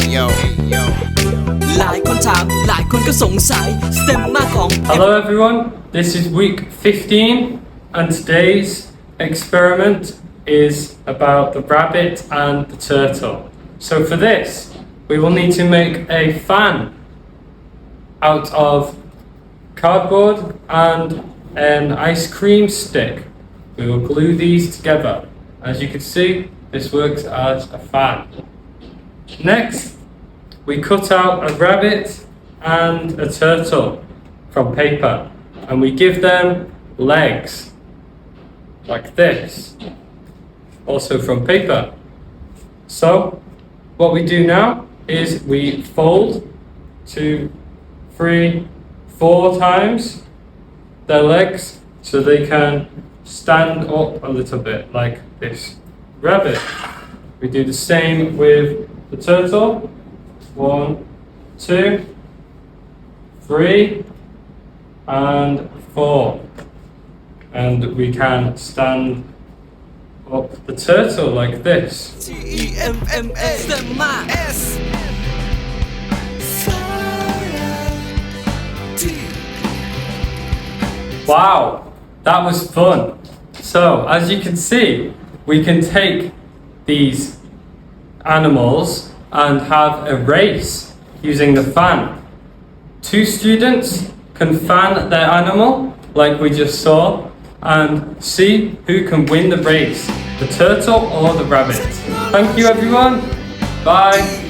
หลายคนถามหลายคนก็สงสัยสเต็มมาของ Hello everyone, this is week 15 and today's experiment is about the rabbit and the turtle. So for this, we will need to make a fan out of cardboard and an ice cream stick. We will glue these together. As you can see, this works as a fan. Next, we cut out a rabbit and a turtle from paper and we give them legs like this, also from paper. So what we do now is we fold 2, 3, 4 times their legs so they can stand up a little bit like this rabbit. We do the same with the turtle. 1, 2, 3 and 4, and we can stand up the turtle like this. TEMMA สเต็มมา S Wow, that was fun. So as you can see, we can take these animals and have a race using the fan. 2 students can fan their animal like we just saw and see who can win the race, the turtle or the rabbit. Thank you everyone. Bye.